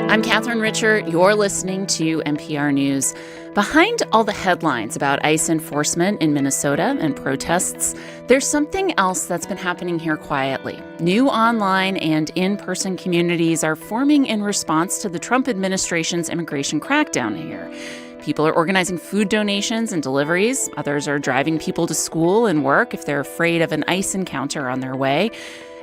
I'm Catharine Richert. You're listening to NPR News. Behind all the headlines about ICE enforcement in Minnesota and protests, there's something else that's been happening here quietly. New online and in-person communities are forming in response to the Trump administration's immigration crackdown here. People are organizing food donations and deliveries. Others are driving people to school and work if they're afraid of an ICE encounter on their way.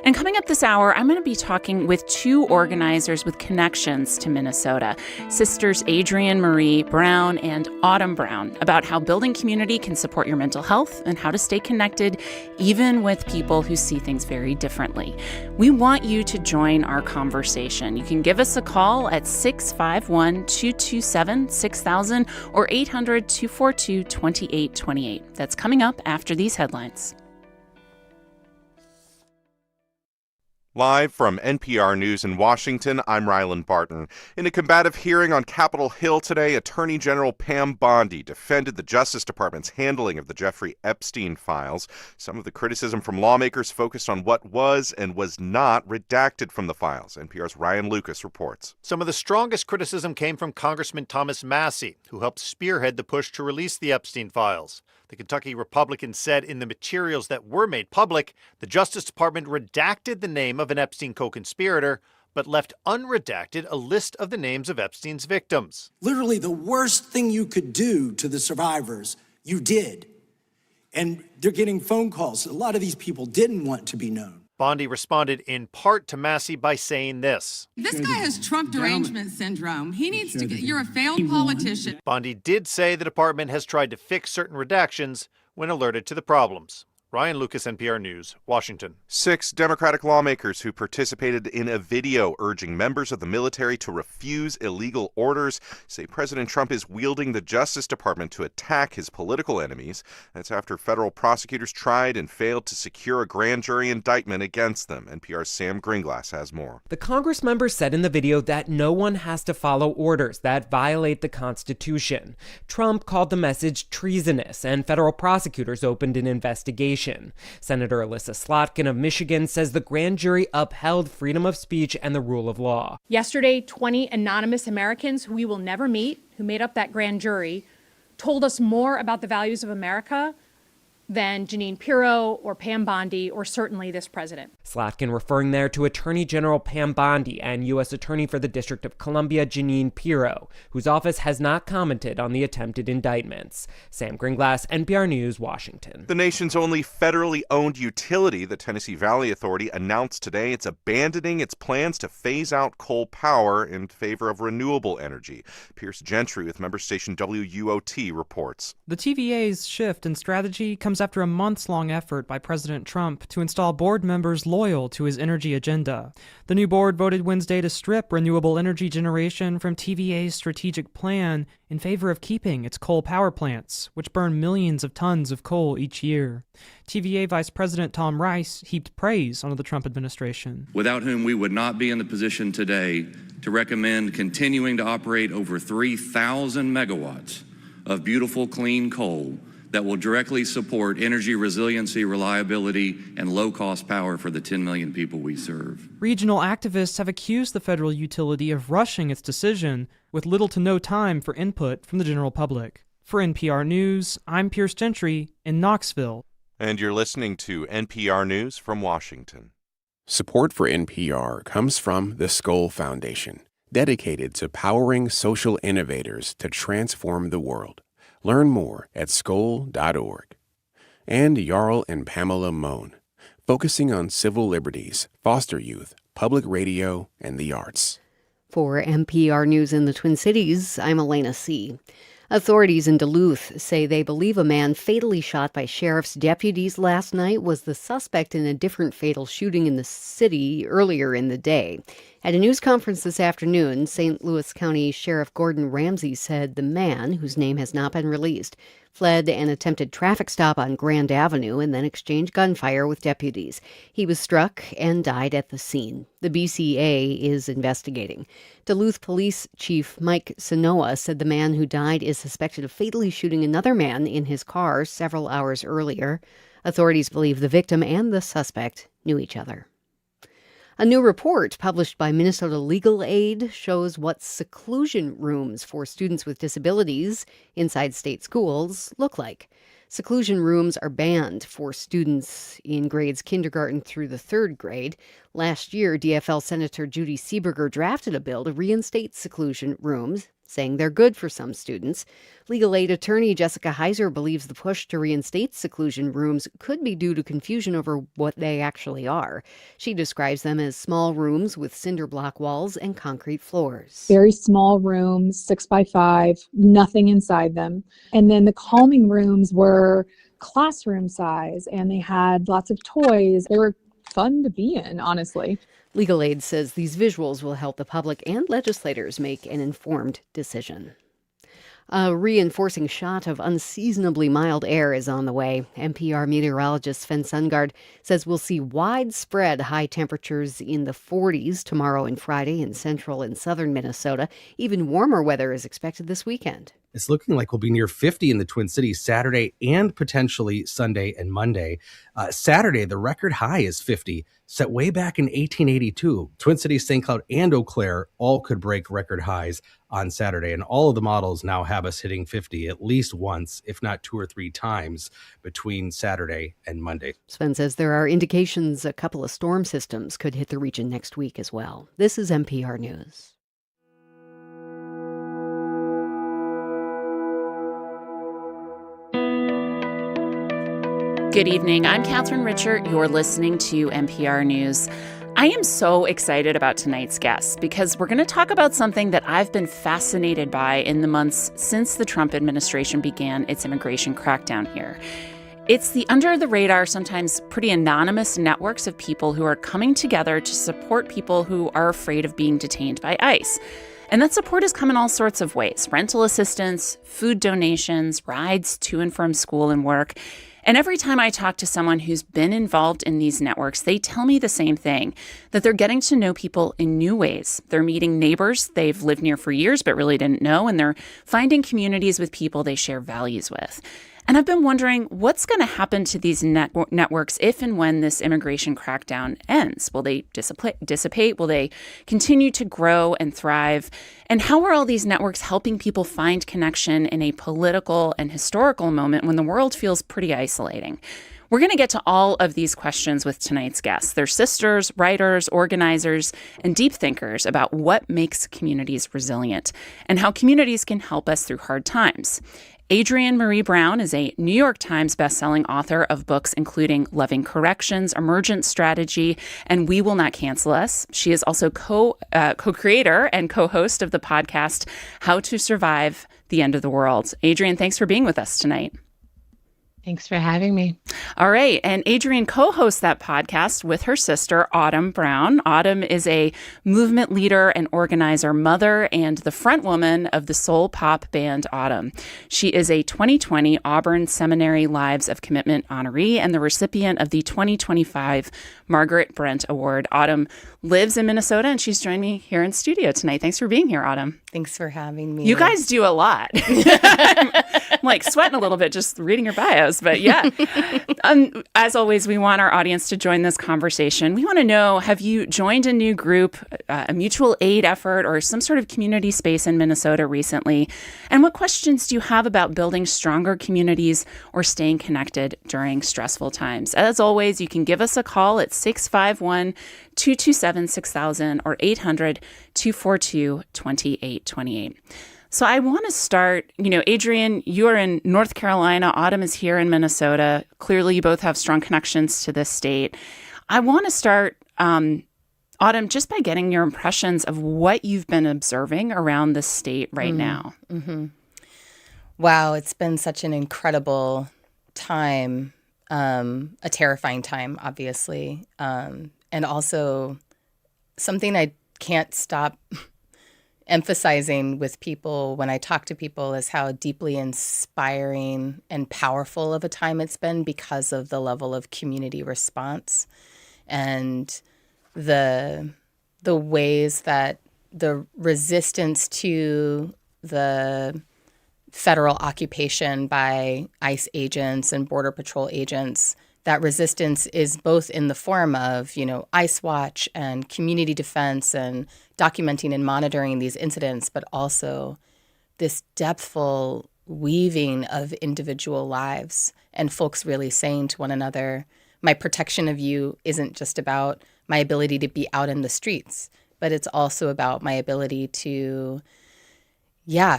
And coming up this hour, I'm going to be talking with two organizers with connections to Minnesota, sisters Adrienne Maree Brown and Autumn Brown, about how building community can support your mental health and how to stay connected even with people who see things very differently. We want you to join our conversation. You can give us a call at 651-227-6000 or 800-242-2828. That's coming up after these headlines. Live from NPR News in Washington, I'm Rylan Barton. In a combative hearing on Capitol Hill today, Attorney General Pam Bondi defended the Justice Department's handling of the Jeffrey Epstein files. Some of the criticism from lawmakers focused on what was and was not redacted from the files. NPR's Ryan Lucas reports. Some of the strongest criticism came from Congressman Thomas Massie, who helped spearhead the push to release the Epstein files. The Kentucky Republican said in the materials that were made public, the Justice Department redacted the name of an Epstein co-conspirator, but left unredacted a list of the names of Epstein's victims. Literally the worst thing you could do to the survivors, you did. And they're getting phone calls. A lot of these people didn't want to be known. Bondi responded in part to Massie by saying this. This guy has Trump derangement syndrome. He needs to get, you're a failed politician. Bondi did say the department has tried to fix certain redactions when alerted to the problems. Ryan Lucas, NPR News, Washington. 6 Democratic lawmakers who participated in a video urging members of the military to refuse illegal orders say President Trump is wielding the Justice Department to attack his political enemies. That's after federal prosecutors tried and failed to secure a grand jury indictment against them. NPR's Sam Gringlass has more. The Congress member said in the video that no one has to follow orders that violate the Constitution. Trump called the message treasonous, and federal prosecutors opened an investigation. Senator Alyssa Slotkin of Michigan says the grand jury upheld freedom of speech and the rule of law. Yesterday, 20 anonymous Americans who we will never meet, who made up that grand jury, told us more about the values of America than Jeanine Pirro or Pam Bondi or certainly this president. Slotkin referring there to Attorney General Pam Bondi and U.S. Attorney for the District of Columbia Jeanine Pirro, whose office has not commented on the attempted indictments. Sam Gringlass, NPR News, Washington. The nation's only federally owned utility, the Tennessee Valley Authority, announced today it's abandoning its plans to phase out coal power in favor of renewable energy. Pierce Gentry with member station WUOT reports. The TVA's shift in strategy comes after a months-long effort by President Trump to install board members loyal to his energy agenda. The new board voted Wednesday to strip renewable energy generation from TVA's strategic plan in favor of keeping its coal power plants, which burn millions of tons of coal each year. TVA Vice President Tom Rice heaped praise on the Trump administration. Without whom we would not be in the position today to recommend continuing to operate over 3,000 megawatts of beautiful, clean coal that will directly support energy resiliency, reliability, and low-cost power for the 10 million people we serve. Regional activists have accused the federal utility of rushing its decision with little to no time for input from the general public. For NPR News, I'm Pierce Gentry in Knoxville. And you're listening to NPR News from Washington. Support for NPR comes from the Skoll Foundation, dedicated to powering social innovators to transform the world. Learn more at skoll.org. And Jarl and Pamela Mohn, focusing on civil liberties, foster youth, public radio, and the arts. For NPR News in the Twin Cities, I'm Elena C. Authorities in Duluth say they believe a man fatally shot by sheriff's deputies last night was the suspect in a different fatal shooting in the city earlier in the day. At a news conference this afternoon, St. Louis County Sheriff Gordon Ramsey said the man, whose name has not been released, fled an attempted traffic stop on Grand Avenue and then exchanged gunfire with deputies. He was struck and died at the scene. The BCA is investigating. Duluth Police Chief Mike Sanoa said the man who died is suspected of fatally shooting another man in his car several hours earlier. Authorities believe the victim and the suspect knew each other. A new report published by Minnesota Legal Aid shows what seclusion rooms for students with disabilities inside state schools look like. Seclusion rooms are banned for students in grades kindergarten through the third grade. Last year, DFL Senator Judy Seeberger drafted a bill to reinstate seclusion rooms, saying they're good for some students. Legal aid attorney Jessica Heiser believes the push to reinstate seclusion rooms could be due to confusion over what they actually are. She describes them as small rooms with cinder block walls and concrete floors. Very small rooms, 6x5, nothing inside them. And then the calming rooms were classroom size, and they had lots of toys. They were fun to be in, honestly. Legal Aid says these visuals will help the public and legislators make an informed decision. A reinforcing shot of unseasonably mild air is on the way. NPR meteorologist Sven Sundgaard says we'll see widespread high temperatures in the 40s tomorrow and Friday in central and southern Minnesota. Even warmer weather is expected this weekend. It's looking like we'll be near 50 in the Twin Cities Saturday and potentially Sunday and Monday. Saturday, the record high is 50, set way back in 1882. Twin Cities, St. Cloud, and Eau Claire all could break record highs on Saturday, and all of the models now have us hitting 50 at least once, if not 2 or 3 times, between Saturday and Monday. Sven says there are indications a couple of storm systems could hit the region next week as well. This is NPR News. Good evening. I'm Catharine Richert. You're listening to NPR News. I am so excited about tonight's guest because we're going to talk about something that I've been fascinated by in the months since the Trump administration began its immigration crackdown here. It's the under-the-radar, sometimes pretty anonymous networks of people who are coming together to support people who are afraid of being detained by ICE. And that support has come in all sorts of ways: rental assistance, food donations, rides to and from school and work. And every time I talk to someone who's been involved in these networks, they tell me the same thing, that they're getting to know people in new ways. They're meeting neighbors they've lived near for years but really didn't know, and they're finding communities with people they share values with. And I've been wondering what's going to happen to these networks if and when this immigration crackdown ends. Will they dissipate? Will they continue to grow and thrive? And how are all these networks helping people find connection in a political and historical moment when the world feels pretty isolating? We're going to get to all of these questions with tonight's guests. They're sisters, writers, organizers, and deep thinkers about what makes communities resilient and how communities can help us through hard times. Adrienne Maree Brown is a New York Times bestselling author of books including Loving Corrections, Emergent Strategy, and We Will Not Cancel Us. She is also co-creator and co-host of the podcast How to Survive the End of the World. Adrienne, thanks for being with us tonight. Thanks for having me. All right. And Adrienne co-hosts that podcast with her sister, Autumn Brown. Autumn is a movement leader and organizer, mother, and the front woman of the soul pop band Autumn. She is a 2020 Auburn Seminary Lives of Commitment honoree and the recipient of the 2025 Margaret Brent Award. Autumn lives in Minnesota, and she's joined me here in studio tonight. Thanks for being here, Autumn. Thanks for having me. You guys do a lot. I'm like sweating a little bit just reading your bios, but yeah. As always, we want our audience to join this conversation. We want to know, have you joined a new group, a mutual aid effort, or some sort of community space in Minnesota recently? And what questions do you have about building stronger communities or staying connected during stressful times? As always, you can give us a call at 651-227-6000 or 800-242-2828. So I want to start, Adrienne, you are in North Carolina. Autumn is here in Minnesota. Clearly, you both have strong connections to this state. I want to start, Autumn, just by getting your impressions of what you've been observing around the state right now. Mm-hmm. Wow, it's been such an incredible time, a terrifying time, obviously, and also something I can't stop emphasizing with people when I talk to people is how deeply inspiring and powerful of a time it's been because of the level of community response and the ways that the resistance to the federal occupation by ICE agents and Border Patrol agents, that resistance is both in the form of, Ice Watch and community defense and documenting and monitoring these incidents, but also this depthful weaving of individual lives and folks really saying to one another, my protection of you isn't just about my ability to be out in the streets, but it's also about my ability to,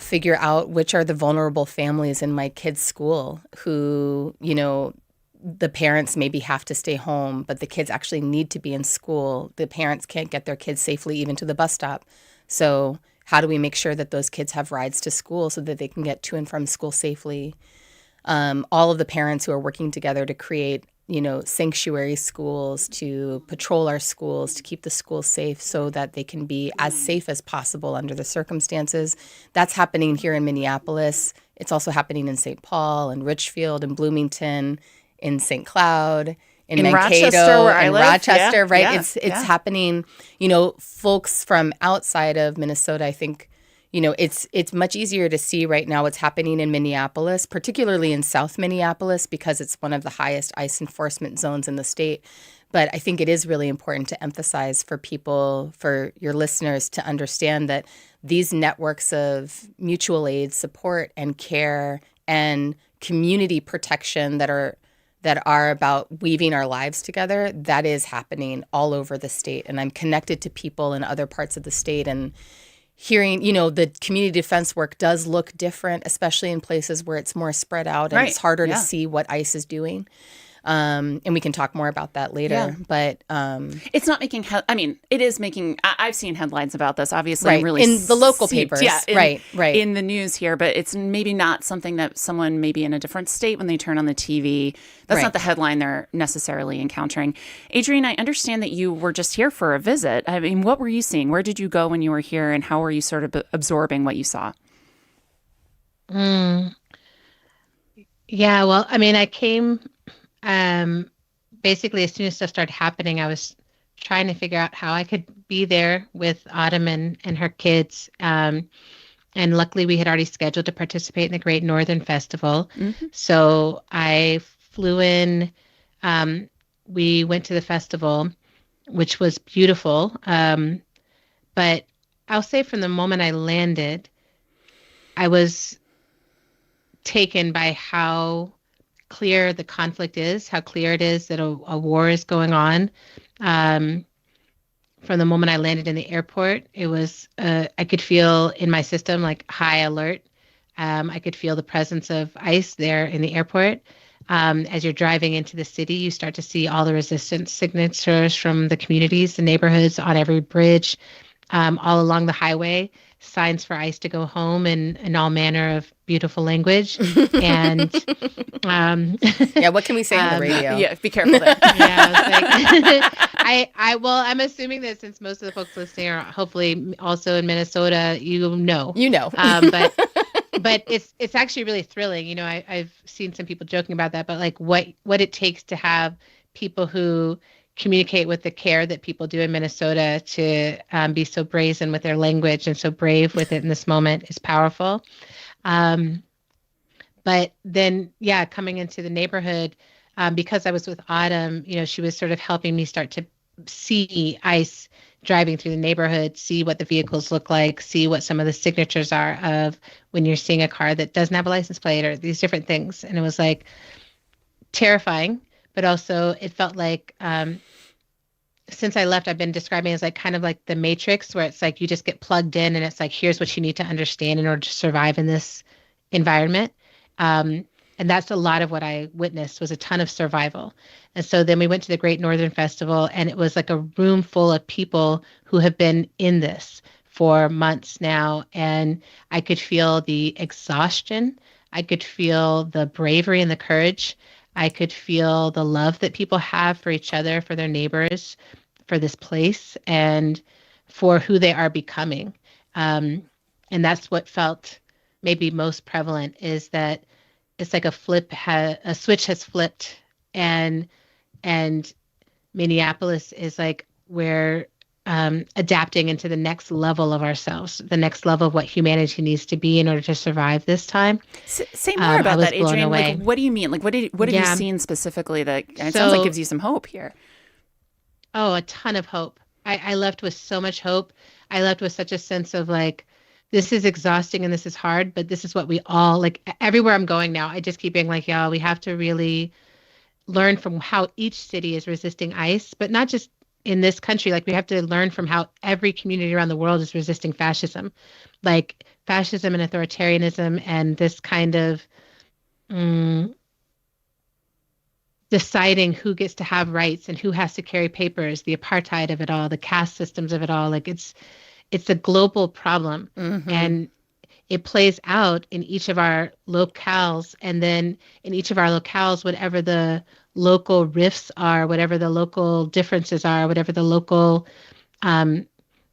figure out which are the vulnerable families in my kids' school who, the parents maybe have to stay home, but the kids actually need to be in school. The parents can't get their kids safely even to the bus stop. So how do we make sure that those kids have rides to school so that they can get to and from school safely? All of the parents who are working together to create, sanctuary schools, to patrol our schools, to keep the schools safe so that they can be as safe as possible under the circumstances. That's happening here in Minneapolis. It's also happening in St. Paul and Richfield and Bloomington, in St. Cloud, in Mankato, Rochester, where I live. Rochester, right? Yeah. It's happening, folks from outside of Minnesota, I think, it's much easier to see right now what's happening in Minneapolis, particularly in South Minneapolis, because it's one of the highest ICE enforcement zones in the state. But I think it is really important to emphasize for people, for your listeners, to understand that these networks of mutual aid, support, and care and community protection that are about weaving our lives together, that is happening all over the state. And I'm connected to people in other parts of the state and hearing, the community defense work does look different, especially in places where it's more spread out and it's harder to see what ICE is doing. And we can talk more about that later. But it's not making. It is making. I've seen headlines about this. Obviously, right. really in the local papers. Yeah, right. In the news here, but it's maybe not something that someone maybe in a different state when they turn on the TV. That's not the headline they're necessarily encountering. Adrienne, I understand that you were just here for a visit. I mean, what were you seeing? Where did you go when you were here, and how were you sort of absorbing what you saw? Yeah. Well, I came. Basically, as soon as stuff started happening, I was trying to figure out how I could be there with Autumn and her kids. And luckily, we had already scheduled to participate in the Great Northern Festival. Mm-hmm. So I flew in. We went to the festival, which was beautiful. But I'll say from the moment I landed, I was taken by how clear the conflict is, how clear it is that a war is going on. From the moment I landed in the airport, it was, I could feel in my system like high alert. I could feel the presence of ICE there in the airport. As you're driving into the city, you start to see all the resistance signatures from the communities, the neighborhoods, on every bridge, all along the highway, signs for ICE to go home in all manner of beautiful language. And what can we say on the radio? Yeah, be careful there. I'm assuming that since most of the folks listening are hopefully also in Minnesota, but it's actually really thrilling. I've seen some people joking about that, but like what it takes to have people who communicate with the care that people do in Minnesota to be so brazen with their language and so brave with it in this moment is powerful. But then, coming into the neighborhood, because I was with Autumn, she was sort of helping me start to see ICE driving through the neighborhood, see what the vehicles look like, see what some of the signatures are of when you're seeing a car that doesn't have a license plate or these different things. And it was like terrifying, but also it felt like since I left, I've been describing it as like kind of like the Matrix, where it's like you just get plugged in and it's like, here's what you need to understand in order to survive in this environment. And that's a lot of what I witnessed, was a ton of survival. And so then we went to the Great Northern Festival, and it was like a room full of people who have been in this for months now. And I could feel the exhaustion. I could feel the bravery and the courage. I could feel the love that people have for each other, for their neighbors, for this place, and for who they are becoming. And that's what felt maybe most prevalent, is that it's like a switch has flipped, and Minneapolis is like where adapting into the next level of ourselves, the next level of what humanity needs to be in order to survive this time. Say more about that, Adrienne. Away. Like, what do you mean? Like, what have you seen specifically that it sounds like gives you some hope here? Oh, a ton of hope. I left with so much hope. I left with such a sense of like, this is exhausting and this is hard, but this is what we all, like everywhere I'm going now, I just keep being like, y'all, we have to really learn from how each city is resisting ICE, but not just in this country. Like we have to learn from how every community around the world is resisting fascism, like fascism and authoritarianism and this kind of deciding who gets to have rights and who has to carry papers, the apartheid of it all, the caste systems of it all. Like it's a global problem, and it plays out in each of our locales. And then in each of our locales, whatever the local rifts are, whatever the local differences are, whatever the local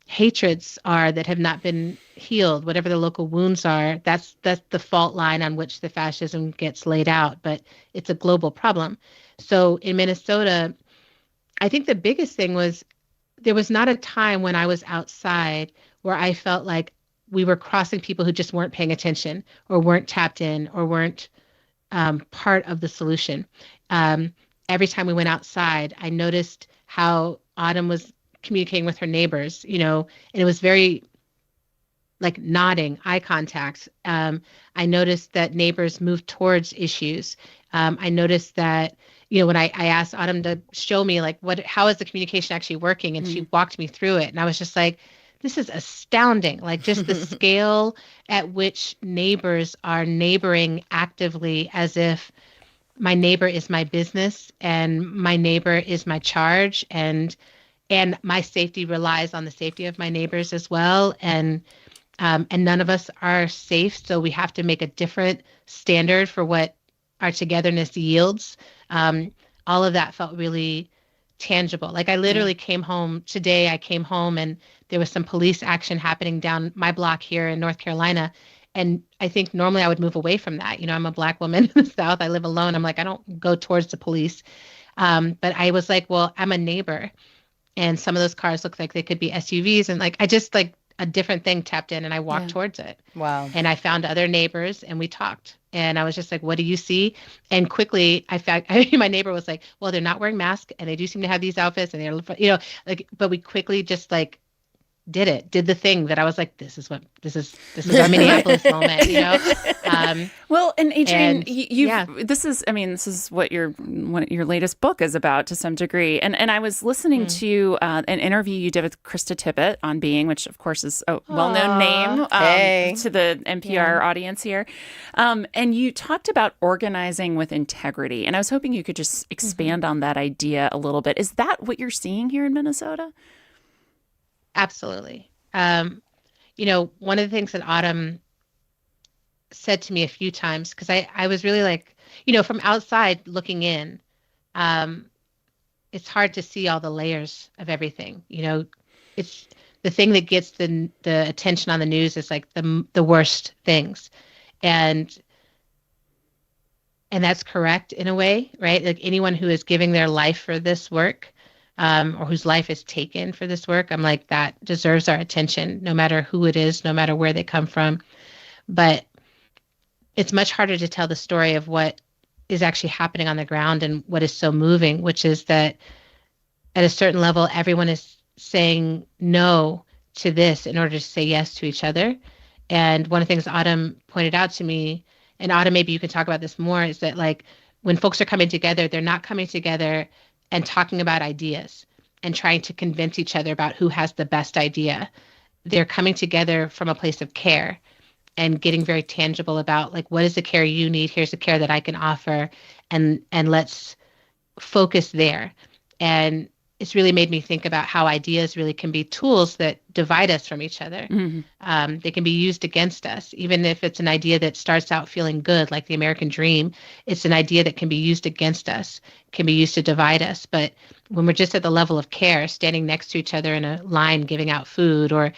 hatreds are that have not been healed, whatever the local wounds are, that's the fault line on which the fascism gets laid out. But it's a global problem. So in Minnesota, I think the biggest thing was there was not a time when I was outside where I felt like we were crossing people who just weren't paying attention or weren't tapped in or weren't part of the solution. Every time we went outside, I noticed how Autumn was communicating with her neighbors, and it was very like nodding, eye contact. I noticed that neighbors moved towards issues. I noticed that, when I asked Autumn to show me like how is the communication actually working, and she walked me through it, and I was just like, this is astounding. Like just the scale at which neighbors are neighboring actively, as if my neighbor is my business and my neighbor is my charge, and my safety relies on the safety of my neighbors as well. And none of us are safe, so we have to make a different standard for what our togetherness yields. All of that felt really tangible. Like I literally came home today. I came home and there was some police action happening down my block here in North Carolina. And I think normally I would move away from that. I'm a Black woman in the South. I live alone. I'm like, I don't go towards the police. But I was like, well, I'm a neighbor. And some of those cars look like they could be SUVs. And like, I just like a different thing tapped in and I walked towards it. Wow. And I found other neighbors and we talked. And I was just like, what do you see? And quickly I found, my neighbor was like, well, they're not wearing masks and they do seem to have these outfits and they're, but we quickly just like did the thing that I was like, this is our Minneapolis moment, Well, and Adrienne, this is what your latest book is about to some degree. And I was listening to an interview you did with Krista Tippett on Being, which of course is a well-known name to the NPR audience here. And you talked about organizing with integrity. And I was hoping you could just expand on that idea a little bit. Is that what you're seeing here in Minnesota? Absolutely. One of the things that Autumn said to me a few times, because I was really like, from outside looking in, it's hard to see all the layers of everything. It's the thing that gets the attention on the news is like the worst things. And that's correct in a way, right? Like anyone who is giving their life for this work, or whose life is taken for this work, I'm like, that deserves our attention, no matter who it is, no matter where they come from. But it's much harder to tell the story of what is actually happening on the ground and what is so moving, which is that at a certain level, everyone is saying no to this in order to say yes to each other. And one of the things Autumn pointed out to me, and Autumn, maybe you can talk about this more, is that like when folks are coming together, they're not coming together and talking about ideas and trying to convince each other about who has the best idea. They're coming together from a place of care and getting very tangible about like, what is the care you need? Here's the care that I can offer. And let's focus there. And it's really made me think about how ideas really can be tools that divide us from each other. They can be used against us, even if it's an idea that starts out feeling good, like the American dream. It's an idea that can be used against us, can be used to divide us. But when we're just at the level of care, standing next to each other in a line, giving out food, or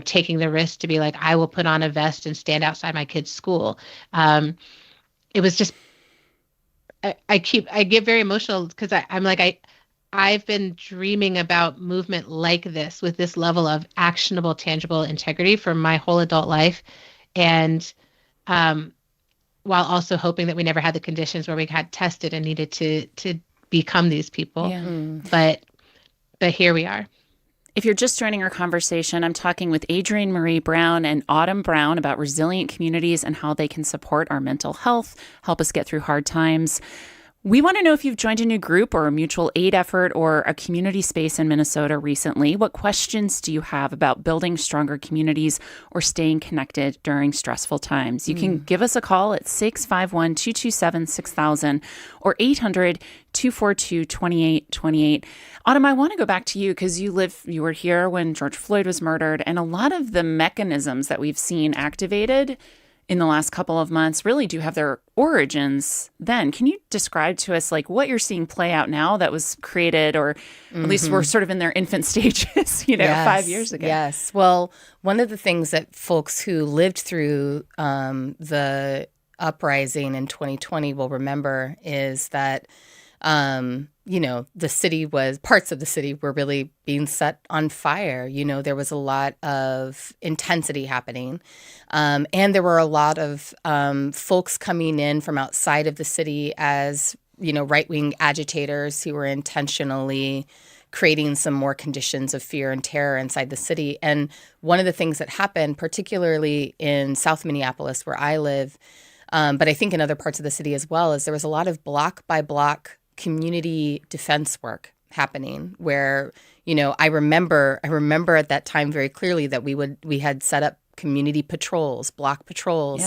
taking the risk to be like, I will put on a vest and stand outside my kid's school. It was just, I get very emotional because I'm like, I've been dreaming about movement like this with this level of actionable, tangible integrity for my whole adult life. And while also hoping that we never had the conditions where we got tested and needed to become these people. Yeah. But here we are. If you're just joining our conversation, I'm talking with Adrienne Maree Brown and Autumn Brown about resilient communities and how they can support our mental health, help us get through hard times. We want to know if you've joined a new group or a mutual aid effort or a community space in Minnesota recently. What questions do you have about building stronger communities or staying connected during stressful times? You can give us a call at 651-227-6000 or 800-242-2828. Autumn, I want to go back to you because you were here when George Floyd was murdered, and a lot of the mechanisms that we've seen activated in the last couple of months really do have their origins then. Can you describe to us like what you're seeing play out now that was created, or at least we're sort of in their infant stages, Yes, 5 years ago? Yes. Well, one of the things that folks who lived through the uprising in 2020 will remember is that parts of the city were really being set on fire. There was a lot of intensity happening. And there were a lot of folks coming in from outside of the city as, right-wing agitators who were intentionally creating some more conditions of fear and terror inside the city. And one of the things that happened, particularly in South Minneapolis, where I live, but I think in other parts of the city as well, is there was a lot of block by block community defense work happening where, I remember at that time very clearly that we had set up community patrols, block patrols.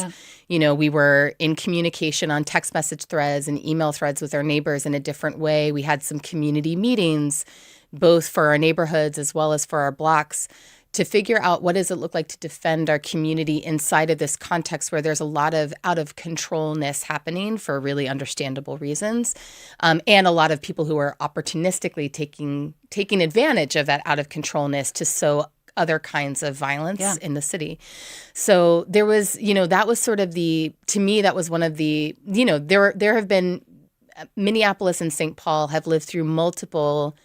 Yeah. We were in communication on text message threads and email threads with our neighbors in a different way. We had some community meetings, both for our neighborhoods as well as for our blocks, to figure out what does it look like to defend our community inside of this context where there's a lot of out of controlness happening for really understandable reasons, and a lot of people who are opportunistically taking advantage of that out of controlness to sow other kinds of violence in the city. So there was, that was sort of to me, that was one of the, there have been, Minneapolis and St. Paul have lived through multiple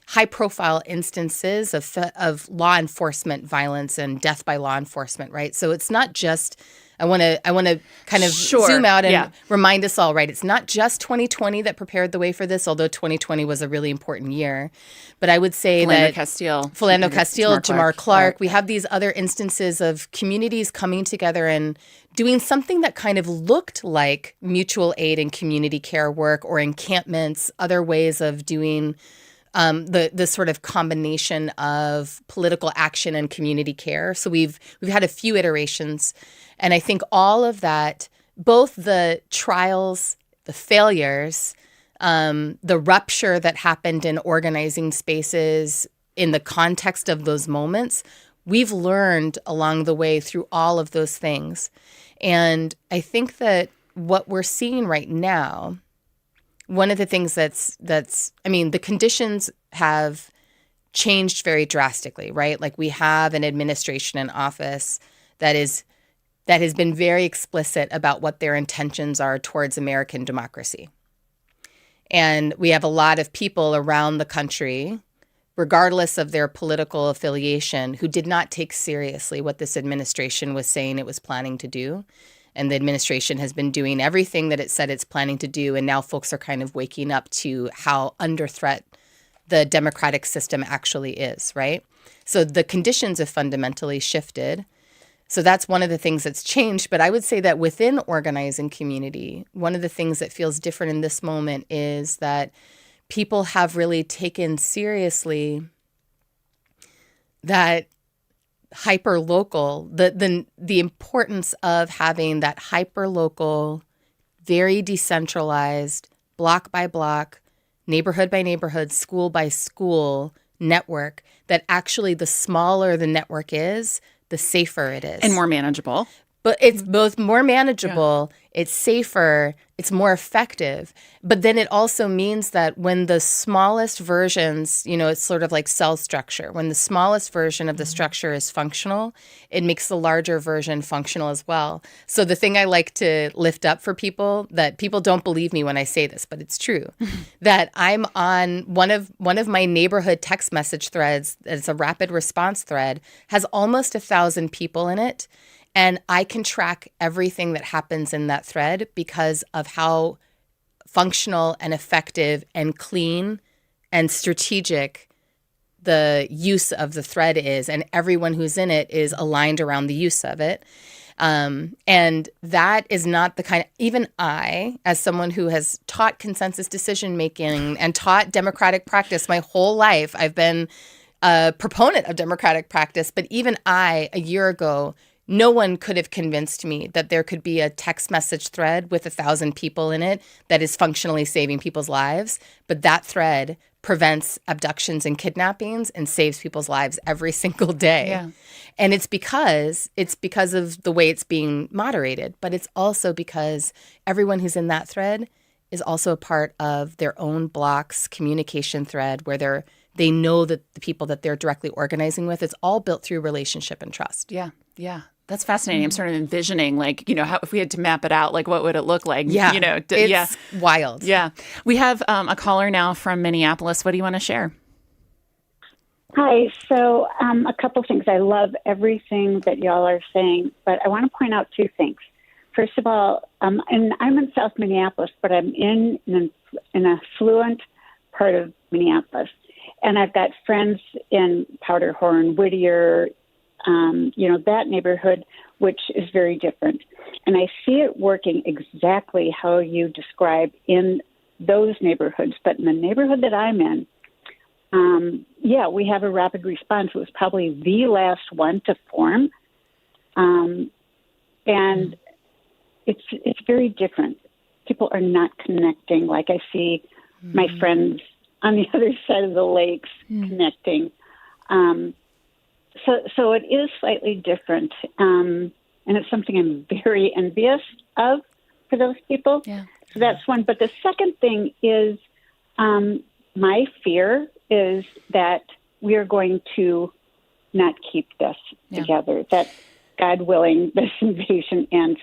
high-profile instances of law enforcement violence and death by law enforcement, right? So it's not just. I want to kind of zoom out and remind us all, right? It's not just 2020 that prepared the way for this, although 2020 was a really important year. But I would say Philando Castile, Jamar Clark. We have these other instances of communities coming together and doing something that kind of looked like mutual aid and community care work or encampments, other ways of doing the sort of combination of political action and community care. So we've had a few iterations. And I think all of that, both the trials, the failures, the rupture that happened in organizing spaces in the context of those moments, we've learned along the way through all of those things. And I think that what we're seeing right now, one of the things the conditions have changed very drastically, right? Like we have an administration in office that has been very explicit about what their intentions are towards American democracy. And we have a lot of people around the country, regardless of their political affiliation, who did not take seriously what this administration was saying it was planning to do. And the administration has been doing everything that it said it's planning to do. And now folks are kind of waking up to how under threat the democratic system actually is, right? So the conditions have fundamentally shifted. So that's one of the things that's changed. But I would say that within organizing community, one of the things that feels different in this moment is that people have really taken seriously that hyper-local, the importance of having that hyper-local, very decentralized, block by block, neighborhood by neighborhood, school by school network, that actually the smaller the network is, the safer it is. And more manageable. But it's both more manageable, it's safer, it's more effective. But then it also means that when the smallest versions, it's sort of like cell structure. When the smallest version of the structure is functional, it makes the larger version functional as well. So the thing I like to lift up for people, that people don't believe me when I say this, but it's true, that I'm on one of my neighborhood text message threads. It's a rapid response thread, has almost 1,000 people in it. And I can track everything that happens in that thread because of how functional and effective and clean and strategic the use of the thread is. And everyone who's in it is aligned around the use of it. And that is not the kind of, even I, as someone who has taught consensus decision making and taught democratic practice my whole life, I've been a proponent of democratic practice. But even I, a year ago, no one could have convinced me that there could be a text message thread with 1,000 people in it that is functionally saving people's lives. But that thread prevents abductions and kidnappings and saves people's lives every single day. Yeah. And it's because of the way it's being moderated, but it's also because everyone who's in that thread is also a part of their own block's communication thread where they know that the people that they're directly organizing with, it's all built through relationship and trust. Yeah. That's fascinating. I'm sort of envisioning, how if we had to map it out, what would it look like? Yeah, it's wild. Yeah. We have a caller now from Minneapolis. What do you want to share? Hi. So a couple things. I love everything that y'all are saying, but I want to point out two things. First of all, and I'm in South Minneapolis, but I'm in an affluent part of Minneapolis. And I've got friends in Powderhorn, Whittier, that neighborhood, which is very different. And I see it working exactly how you describe in those neighborhoods. But in the neighborhood that I'm in, we have a rapid response. It was probably the last one to form. And it's very different. People are not connecting like I see my friends on the other side of the lakes connecting. So it is slightly different, and it's something I'm very envious of for those people. Yeah. So that's one. But the second thing is my fear is that we are going to not keep this together, that God willing, this invasion ends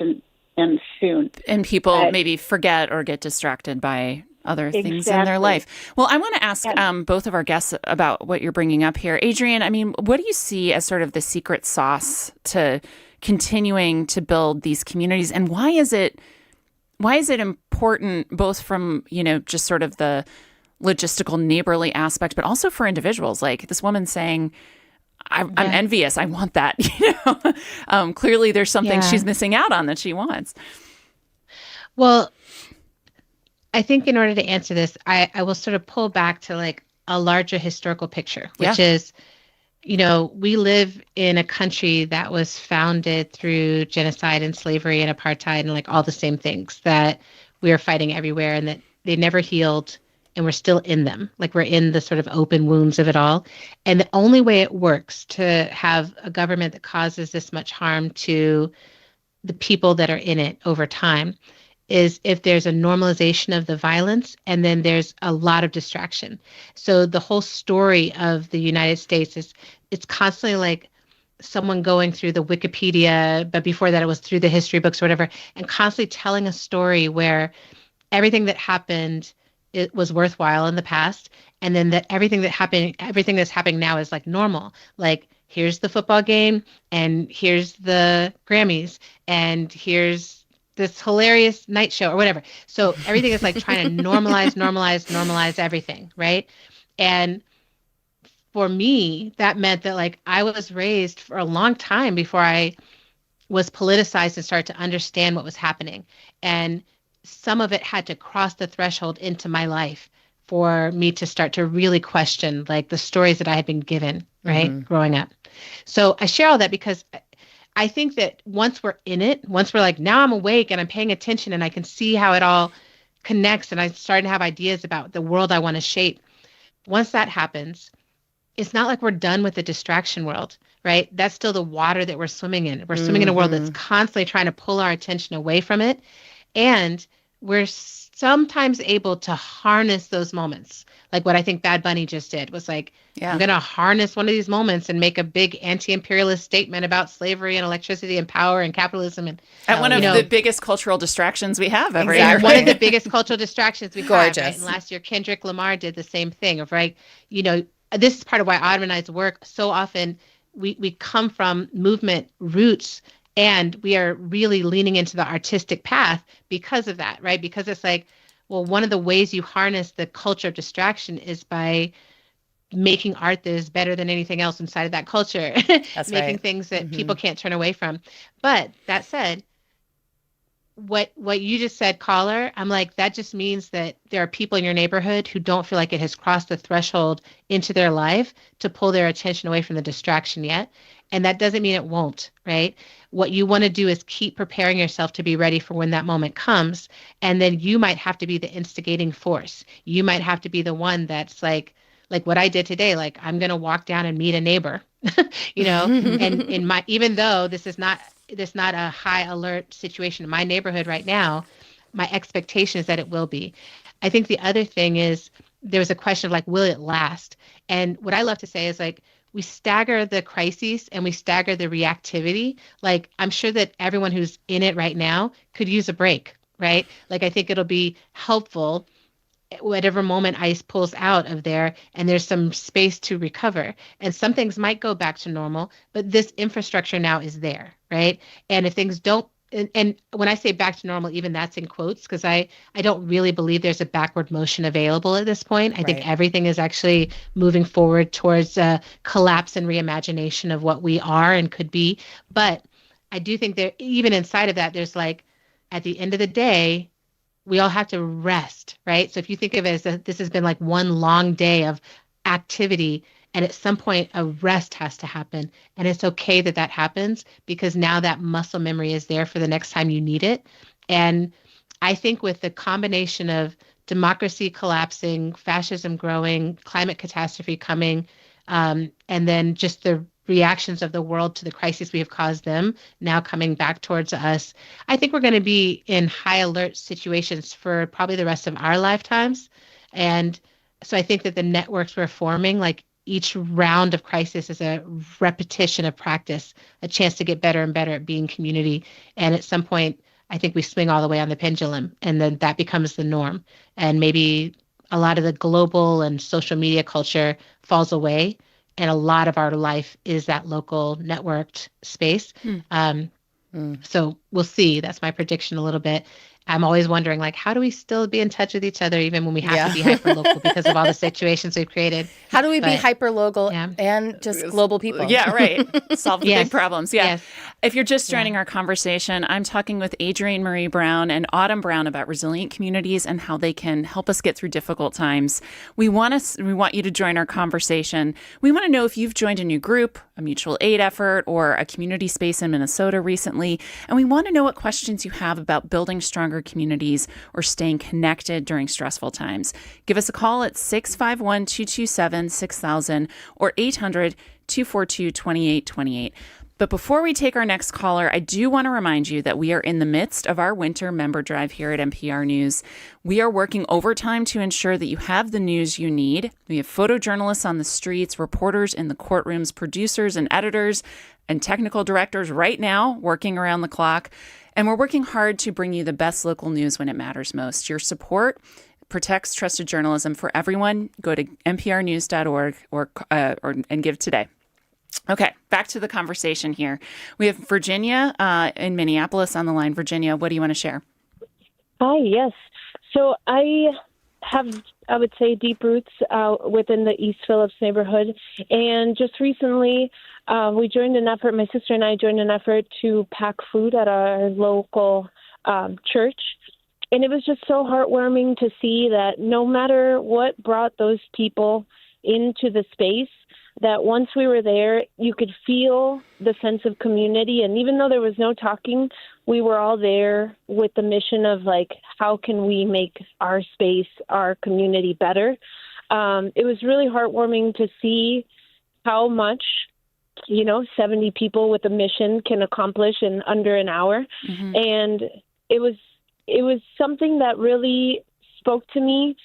soon. And people maybe forget or get distracted by other things in their life. Well, I want to ask both of our guests about what you're bringing up here. Adrienne, what do you see as sort of the secret sauce to continuing to build these communities? And why is it important both from, just sort of the logistical neighborly aspect, but also for individuals? Like this woman saying, I'm envious. I want that. Clearly there's something she's missing out on that she wants. Well, I think in order to answer this, I will sort of pull back to a larger historical picture, which is, we live in a country that was founded through genocide and slavery and apartheid and all the same things that we are fighting everywhere and that they never healed and we're still in them. We're in the sort of open wounds of it all. And the only way it works to have a government that causes this much harm to the people that are in it over time is if there's a normalization of the violence and then there's a lot of distraction. So the whole story of the United States is it's constantly like someone going through the Wikipedia, but before that it was through the history books or whatever, and constantly telling a story where everything that happened, it was worthwhile in the past. And then that everything that's happening now is normal. Here's the football game and here's the Grammys and here's this hilarious night show or whatever. So everything is trying to normalize everything, right? And for me, that meant that I was raised for a long time before I was politicized and started to understand what was happening. And some of it had to cross the threshold into my life for me to start to really question the stories that I had been given, right, growing up. So I share all that because I think that once we're in it, once we're now I'm awake and I'm paying attention and I can see how it all connects and I start to have ideas about the world I want to shape. Once that happens, it's not like we're done with the distraction world. right? That's still the water that we're swimming in. We're swimming in a world that's constantly trying to pull our attention away from it. And we're sometimes able to harness those moments. Like what I think Bad Bunny just did was like, I'm going to harness one of these moments and make a big anti-imperialist statement about slavery and electricity and power and capitalism. And one of the biggest cultural distractions we have every year. One of the biggest cultural distractions we have. Gorgeous. Right? And last year, Kendrick Lamar did the same thing of, right, this is part of why Autumn and I's work so often we come from movement roots, and we are really leaning into the artistic path because of that, right? Because it's like, well, one of the ways you harness the culture of distraction is by making art that is better than anything else inside of that culture. That's making right. things that people can't turn away from. But that said, what you just said, caller, I'm like, that just means that there are people in your neighborhood who don't feel like it has crossed the threshold into their life to pull their attention away from the distraction yet. And that doesn't mean it won't, right? What you want to do is keep preparing yourself to be ready for when that moment comes. And then you might have to be the instigating force. You might have to be the one that's like what I did today, like I'm going to walk down and meet a neighbor, and even though this is not a high alert situation in my neighborhood right now, my expectation is that it will be. I think the other thing is there was a question of like, will it last? And what I love to say is like, we stagger the crises and we stagger the reactivity. Like I'm sure that everyone who's in it right now could use a break, right? Like I think it'll be helpful whatever moment ICE pulls out of there and there's some space to recover. And some things might go back to normal, but this infrastructure now is there, right? And if things don't, and when I say back to normal, even that's in quotes, because I don't really believe there's a backward motion available at this point. I think everything is actually moving forward towards a collapse and reimagination of what we are and could be. But I do think that even inside of that, there's like, at the end of the day, we all have to rest, right? So if you think of it as this has been like one long day of activity, and at some point a rest has to happen. And it's okay that that happens because now that muscle memory is there for the next time you need it. And I think with the combination of democracy collapsing, fascism growing, climate catastrophe coming, and then just the reactions of the world to the crisis we have caused them now coming back towards us, I think we're going to be in high alert situations for probably the rest of our lifetimes. And so I think that the networks we're forming, like each round of crisis is a repetition of practice, a chance to get better and better at being community. And at some point, I think we swing all the way on the pendulum, and then that becomes the norm. And maybe a lot of the global and social media culture falls away, and a lot of our life is that local networked space. So we'll see. That's my prediction a little bit. I'm always wondering, like, how do we still be in touch with each other even when we have to be hyper-local because of all the situations we've created? How do we be hyper-local and just global people? Yeah, right. Solve the big problems. Yeah. Yes. If you're just joining our conversation, I'm talking with Adrienne Maree Brown and Autumn Brown about resilient communities and how they can help us get through difficult times. We want you to join our conversation. We want to know if you've joined a new group, a mutual aid effort, or a community space in Minnesota recently. And we want to know what questions you have about building stronger communities or staying connected during stressful times. Give us a call at 651-227-6000 or 800-242-2828. But before we take our next caller, I do want to remind you that we are in the midst of our winter member drive here at NPR News. We are working overtime to ensure that you have the news you need. We have photojournalists on the streets, reporters in the courtrooms, producers and editors, and technical directors right now working around the clock. And we're working hard to bring you the best local news when it matters most. Your support protects trusted journalism for everyone. Go to nprnews.org and give today. Okay, back to the conversation here. We have Virginia in Minneapolis on the line. Virginia, what do you want to share? Hi, yes. So I have, I would say, deep roots within the East Phillips neighborhood. And just recently, we joined an effort, my sister and I joined an effort to pack food at our local church. And it was just so heartwarming to see that no matter what brought those people into the space, that once we were there, you could feel the sense of community. And even though there was no talking, we were all there with the mission of, like, how can we make our space, our community better? It was really heartwarming to see how much 70 people with a mission can accomplish in under an hour. Mm-hmm. And it was something that really spoke to me,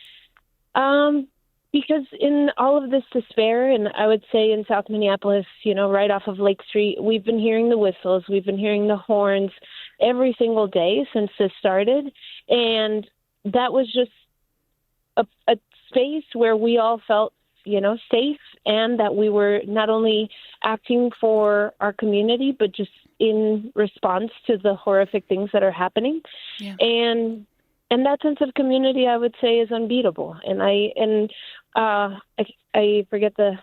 because in all of this despair, and I would say in South Minneapolis, right off of Lake Street, we've been hearing the whistles, we've been hearing the horns every single day since this started. And that was just a space where we all felt, safe, and that we were not only acting for our community, but just in response to the horrific things that are happening. Yeah. And that sense of community, I would say, is unbeatable. And I forget the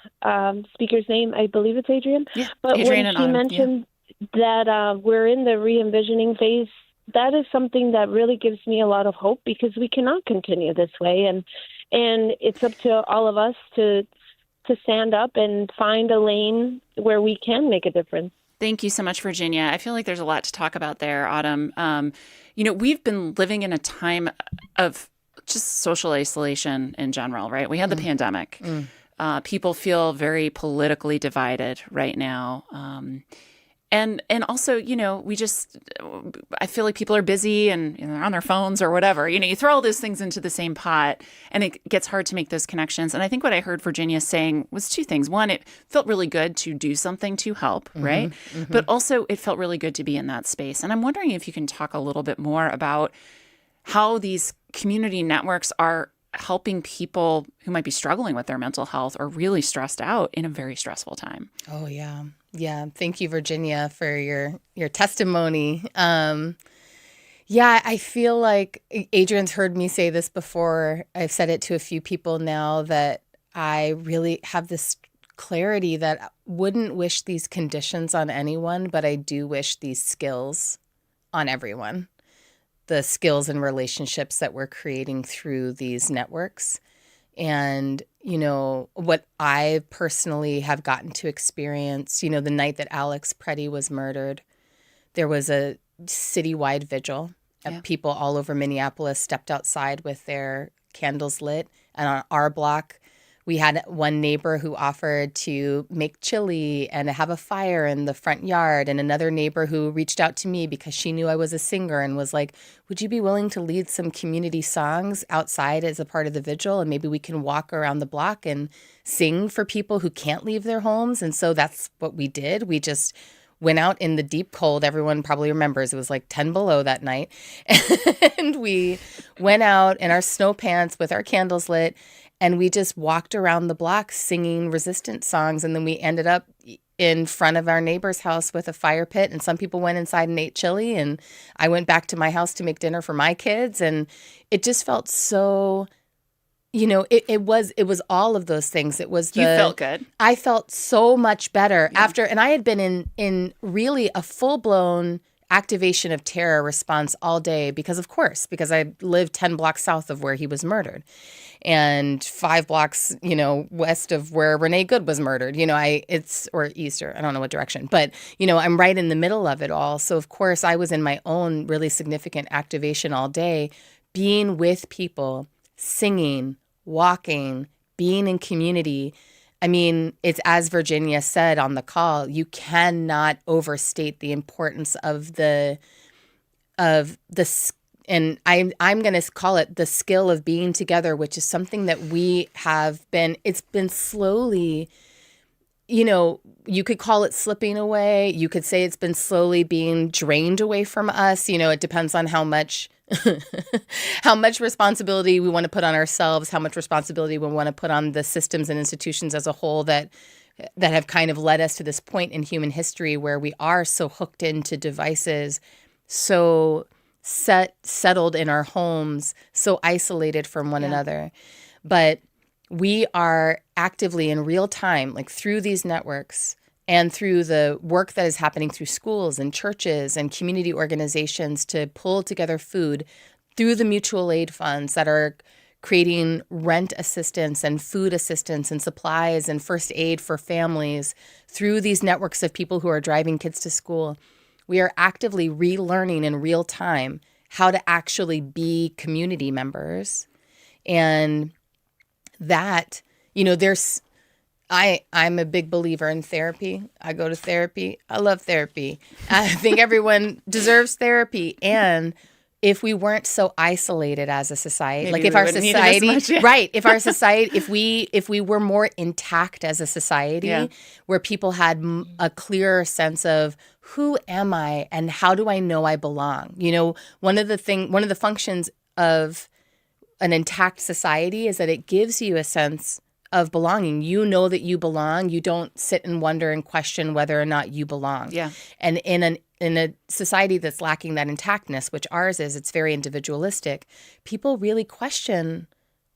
speaker's name. I believe it's Adrienne. Yeah, but Adrienne when and she Autumn, mentioned that we're in the re-envisioning phase, that is something that really gives me a lot of hope, because we cannot continue this way. And it's up to all of us to stand up and find a lane where we can make a difference. Thank you so much, Virginia. I feel like there's a lot to talk about there, Autumn. We've been living in a time of just social isolation in general, right? We had the pandemic. People feel very politically divided right now. And also, I feel like people are busy and they're on their phones or whatever. You throw all those things into the same pot and it gets hard to make those connections. And I think what I heard Virginia saying was two things. One, it felt really good to do something to help, right? Mm-hmm. But also it felt really good to be in that space. And I'm wondering if you can talk a little bit more about how these community networks are helping people who might be struggling with their mental health or really stressed out in a very stressful time. Oh, yeah. Yeah. Thank you, Virginia, for your testimony. I feel like Adrienne's heard me say this before. I've said it to a few people now, that I really have this clarity that I wouldn't wish these conditions on anyone, but I do wish these skills on everyone. The skills and relationships that we're creating through these networks. And, what I personally have gotten to experience, the night that Alex Preddy was murdered, there was a citywide vigil. Yeah. People all over Minneapolis stepped outside with their candles lit. And on our block, we had one neighbor who offered to make chili and have a fire in the front yard, and another neighbor who reached out to me because she knew I was a singer and was like, would you be willing to lead some community songs outside as a part of the vigil? And maybe we can walk around the block and sing for people who can't leave their homes. And so that's what we did. We just went out in the deep cold. Everyone probably remembers it was like 10 below that night. And we went out in our snow pants with our candles lit, and we just walked around the block singing resistance songs. And then we ended up in front of our neighbor's house with a fire pit. And some people went inside and ate chili. And I went back to my house to make dinner for my kids. And it just felt so, it was all of those things. It was You felt good. I felt so much better after. And I had been in really a full-blown activation of terror response all day because I lived 10 blocks south of where he was murdered and 5 blocks, west of where Renee Good was murdered, or east, or I don't know what direction, but, I'm right in the middle of it all. So of course I was in my own really significant activation all day, being with people, singing, walking, being in community. I mean, it's as Virginia said on the call, you cannot overstate the importance of the and I'm going to call it the skill of being together, which is something that we have been, it's been slowly, you could call it slipping away. You could say it's been slowly being drained away from us. It depends on how much responsibility we want to put on ourselves, how much responsibility we want to put on the systems and institutions as a whole that have kind of led us to this point in human history where we are so hooked into devices, so settled in our homes, so isolated from one another. But we are actively in real time, like through these networks and through the work that is happening through schools and churches and community organizations to pull together food through the mutual aid funds that are creating rent assistance and food assistance and supplies and first aid for families through these networks of people who are driving kids to school. We are actively relearning in real time how to actually be community members. And that, I'm a big believer in therapy. I go to therapy. I love therapy. I think everyone deserves therapy. And if we weren't so isolated as a society, Maybe like if we our wouldn't need it as society, much, yeah. right, if our society, if we were more intact as a society, Yeah. where people had a clearer sense of who am I and how do I know I belong? You know, one of the functions of an intact society is that it gives you a sense of belonging. You know that you belong. You don't sit and wonder and question whether or not you belong. Yeah. And in a society that's lacking that intactness, which ours is, it's very individualistic, people really question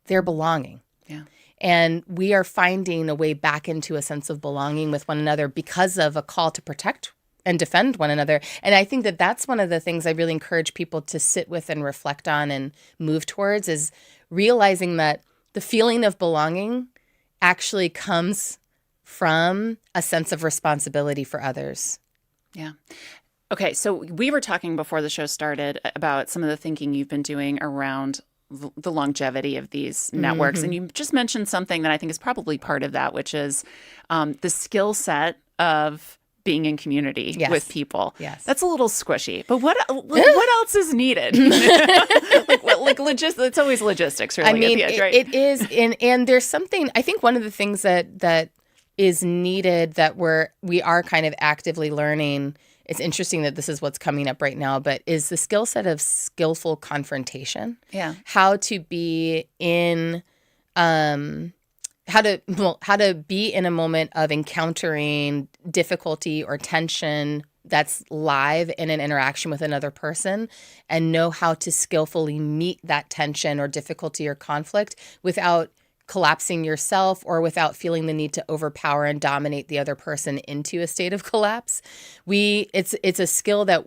their belonging. Yeah. And we are finding a way back into a sense of belonging with one another because of a call to protect and defend one another. And I think that that's one of the things I really encourage people to sit with and reflect on and move towards, is realizing that the feeling of belonging actually comes from a sense of responsibility for others. Yeah. Okay, so we were talking before the show started about some of the thinking you've been doing around the longevity of these networks. Mm-hmm. And you just mentioned something that I think is probably part of that, which is the skill set of being in community Yes. with people. Yes. That's a little squishy. But what else is needed? It's always logistics, really. I mean, at the end, right? it is, and there's something. I think one of the things that is needed that we are kind of actively learning. It's interesting that this is what's coming up right now, but is the skill set of skillful confrontation. Yeah. How to be in, how to be in a moment of encountering difficulty or tension that's live in an interaction with another person, and know how to skillfully meet that tension or difficulty or conflict without collapsing yourself or without feeling the need to overpower and dominate the other person into a state of collapse. It's a skill that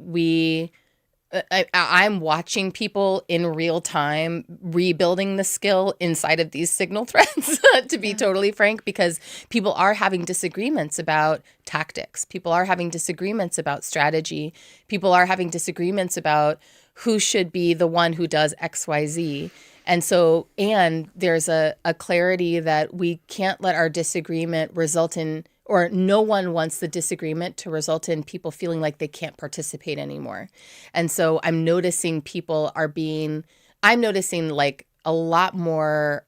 I'm watching people in real time rebuilding the skill inside of these signal threads, to be totally frank, because people are having disagreements about tactics. People are having disagreements about strategy. People are having disagreements about who should be the one who does X, Y, Z. And there's a clarity that we can't let our disagreement result in, or no one wants the disagreement to result in people feeling like they can't participate anymore. And so I'm noticing like a lot more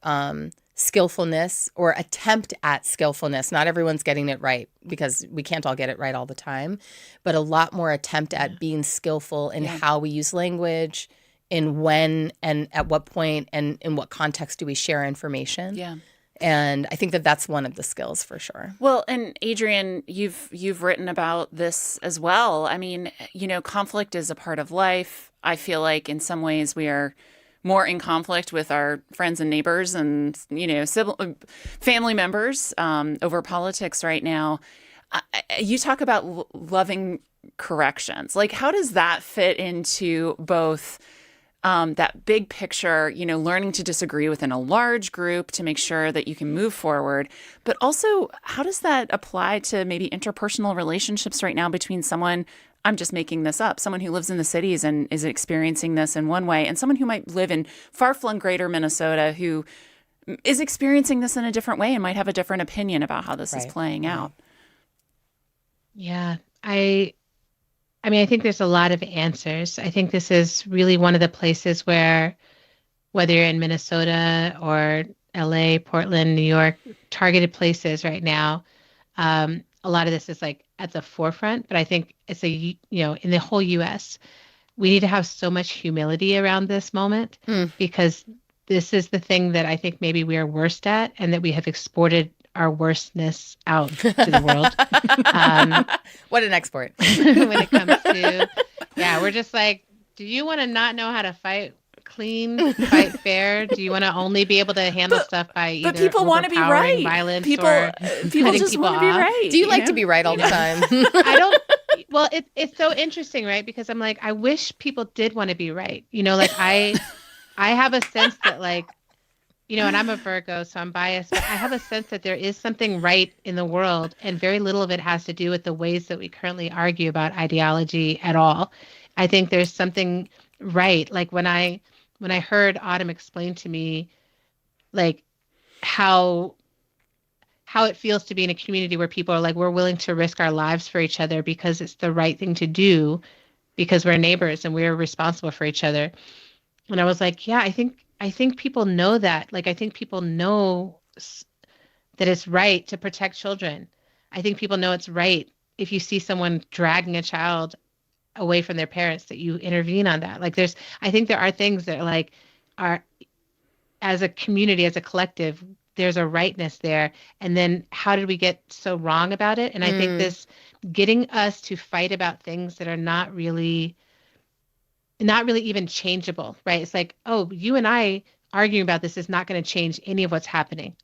skillfulness or attempt at skillfulness. Not everyone's getting it right, because we can't all get it right all the time, but a lot more attempt at being skillful in how we use language, in when and at what point and in what context do we share information. Yeah. And I think that that's one of the skills for sure. Well, and Adrienne, you've written about this as well. I mean, conflict is a part of life. I feel like in some ways we are more in conflict with our friends and neighbors and, family members over politics right now. You talk about loving corrections. Like, how does that fit into both that big picture, learning to disagree within a large group to make sure that you can move forward. But also, how does that apply to maybe interpersonal relationships right now between someone, I'm just making this up, someone who lives in the cities and is experiencing this in one way, and someone who might live in far-flung greater Minnesota who is experiencing this in a different way and might have a different opinion about how this is playing out? Yeah, I think there's a lot of answers. I think this is really one of the places where, whether you're in Minnesota or LA, Portland, New York, targeted places right now, a lot of this is like at the forefront. But I think it's in the whole U.S., we need to have so much humility around this moment, because this is the thing that I think maybe we are worst at, and that we have exported our worstness out to the world. What an export. When it comes to, we're just like, do you want to not know how to fight clean, fight fair? Do you want to only be able to handle stuff by either people want to be right. violence people or just want to be right. Do you like to be right all the time? I don't. Well, it's so interesting, right? Because I'm like, I wish people did want to be right. I have a sense that and I'm a Virgo, so I'm biased, but I have a sense that there is something right in the world, and very little of it has to do with the ways that we currently argue about ideology at all. I think there's something right. Like when I heard Autumn explain to me, like how how it feels to be in a community where people are like, we're willing to risk our lives for each other because it's the right thing to do, because we're neighbors and we're responsible for each other. And I was like, yeah, I think people know that. Like, I think people know that it's right to protect children. I think people know it's right if you see someone dragging a child away from their parents, that you intervene on that. Like, I think there are things that like are, as a community, as a collective, there's a rightness there. And then how did we get so wrong about it? And I think this getting us to fight about things that are not really even changeable, right? It's like, oh, you and I arguing about this is not going to change any of what's happening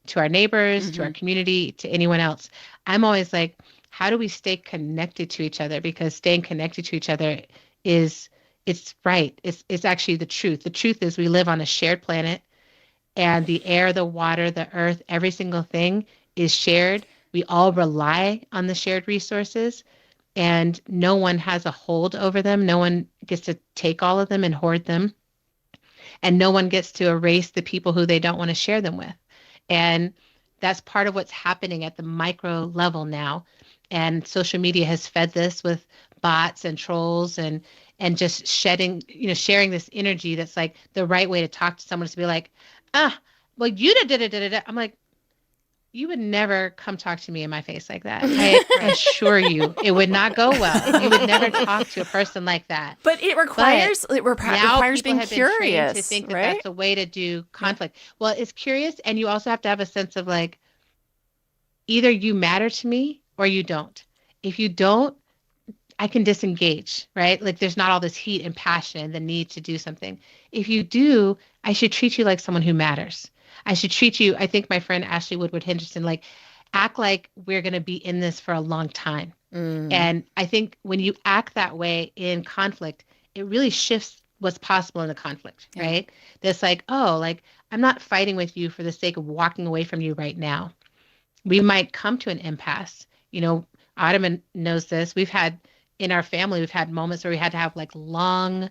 to our neighbors, to our community, to anyone else. I'm always like, how do we stay connected to each other? Because staying connected to each other it's right. It's actually the truth. The truth is we live on a shared planet, and the air, the water, the earth, every single thing is shared. We all rely on the shared resources, and no one has a hold over them. No one gets to take all of them and hoard them. And no one gets to erase the people who they don't want to share them with. And that's part of what's happening at the micro level now. And social media has fed this with bots and trolls and just sharing this energy that's like the right way to talk to someone is to be like, well, you did. I'm like, you would never come talk to me in my face like that. I assure you, it would not go well. You would never talk to a person like that. But it requires being curious, to think that right? that's a way to do conflict. Well, it's curious, and you also have to have a sense of like, either you matter to me or you don't. If you don't, I can disengage, right? Like, there's not all this heat and passion and the need to do something. If you do, I should treat you like someone who matters. I should treat you, I think my friend Ashley Woodward Henderson, like, act like we're going to be in this for a long time. And I think when you act that way in conflict, it really shifts what's possible in the conflict, right? That's like, oh, like, I'm not fighting with you for the sake of walking away from you right now. We might come to an impasse. You know, Ottoman knows this. In our family, we've had moments where we had to have like long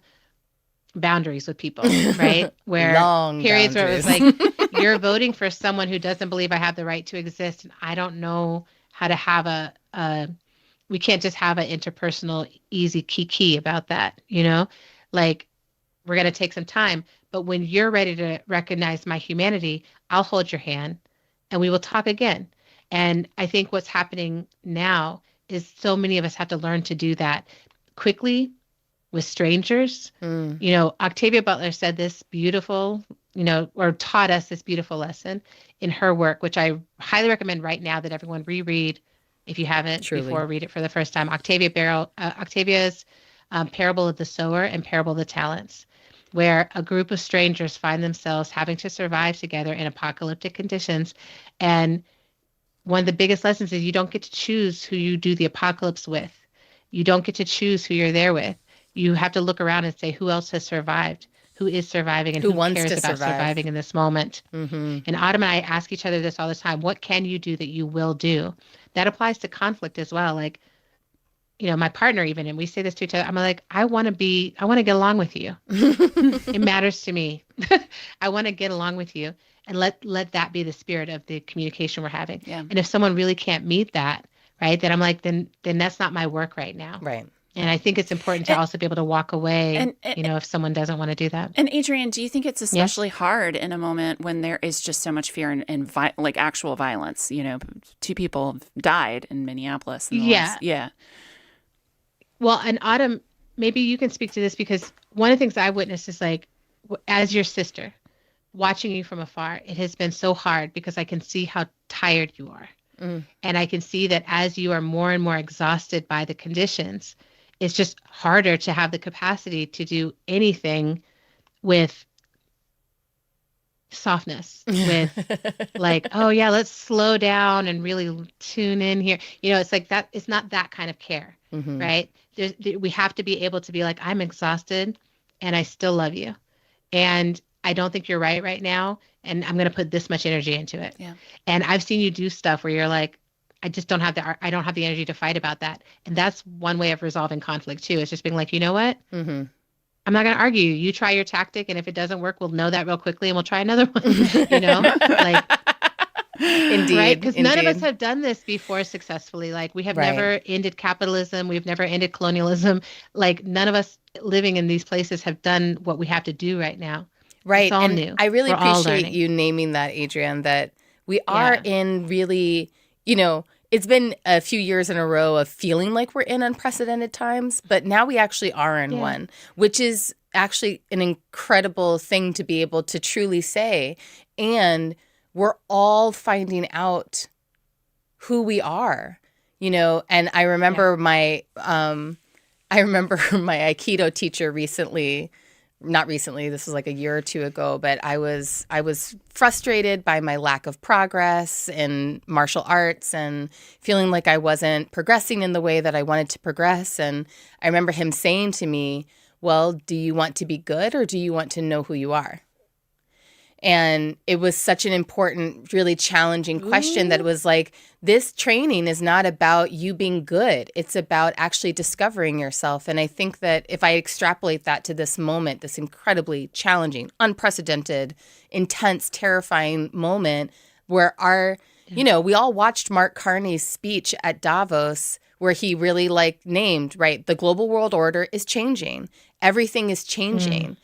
boundaries with people, right? Where Long periods boundaries. where it was like, you're voting for someone who doesn't believe I have the right to exist, and I don't know how to have we can't just have an interpersonal easy kiki about that, you know? Like, we're going to take some time, but when you're ready to recognize my humanity, I'll hold your hand and we will talk again. And I think what's happening now is so many of us have to learn to do that quickly with strangers. You know, Octavia Butler said this beautiful, or taught us this beautiful lesson in her work, which I highly recommend right now that everyone reread if you haven't before, read it for the first time. Octavia's Parable of the Sower and Parable of the Talents, where a group of strangers find themselves having to survive together in apocalyptic conditions. And one of the biggest lessons is you don't get to choose who you do the apocalypse with. You don't get to choose who you're there with. You have to look around and say, who else has survived? Who is surviving? And who wants cares to about survive? surviving in this moment? Mm-hmm. And Autumn and I ask each other this all the time. What can you do that you will do? That applies to conflict as well. Like, my partner even, and we say this to each other, I'm like, I want to get along with you. It matters to me. I want to get along with you. And let that be the spirit of the communication we're having. Yeah. And if someone really can't meet that, right, then I'm like, then that's not my work right now. Right. And I think it's important to also be able to walk away, if someone doesn't want to do that. And Adrienne, do you think it's especially hard in a moment when there is just so much fear and like actual violence? 2 people died in Minneapolis. Yeah. Well, and Autumn, maybe you can speak to this, because one of the things I witnessed is, like, as your sister, watching you from afar, it has been so hard because I can see how tired you are. And I can see that as you are more and more exhausted by the conditions, it's just harder to have the capacity to do anything with softness, with like, oh yeah, let's slow down and really tune in here. It's like that. It's not that kind of care, right? We have to be able to be like, I'm exhausted and I still love you. And I don't think you're right now. And I'm going to put this much energy into it. Yeah. And I've seen you do stuff where you're like, I don't have the energy to fight about that. And that's one way of resolving conflict too. It's just being like, you know what? I'm not going to argue. You try your tactic. And if it doesn't work, we'll know that real quickly and we'll try another one, like, Indeed. Right? Because none of us indeed. have done this before successfully. Like, we have Right. never ended capitalism. We've never ended colonialism. Like, none of us living in these places have done what we have to do right now. Right. It's all And new. I really We're all appreciate learning. you naming that, Adrienne, that we are in really, it's been a few years in a row of feeling like we're in unprecedented times, but now we actually are in one, which is actually an incredible thing to be able to truly say. And we're all finding out who we are, and I remember my Aikido teacher not recently, this was like a year or two ago, but I was frustrated by my lack of progress in martial arts and feeling like I wasn't progressing in the way that I wanted to progress. And I remember him saying to me, well, do you want to be good or do you want to know who you are? And it was such an important, really challenging question that was like, this training is not about you being good. It's about actually discovering yourself. And I think that if I extrapolate that to this moment, this incredibly challenging, unprecedented, intense, terrifying moment where we all watched Mark Carney's speech at Davos, where he really named, right, the global world order is changing. Everything is changing.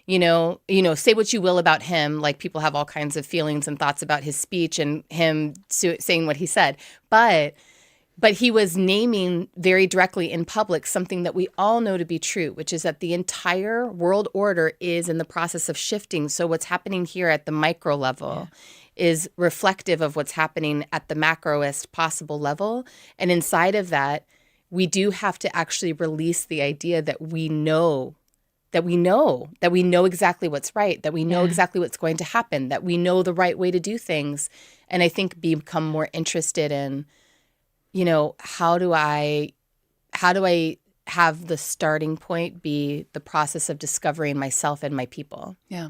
Say what you will about him. Like, people have all kinds of feelings and thoughts about his speech and him saying what he said. But he was naming very directly in public something that we all know to be true, which is that the entire world order is in the process of shifting. So what's happening here at the micro level is reflective of what's happening at the macroest possible level. And inside of that, we do have to actually release the idea that we know exactly what's right, that we know exactly what's going to happen, that we know the right way to do things. And I think become more interested in, how do I have the starting point be the process of discovering myself and my people? Yeah.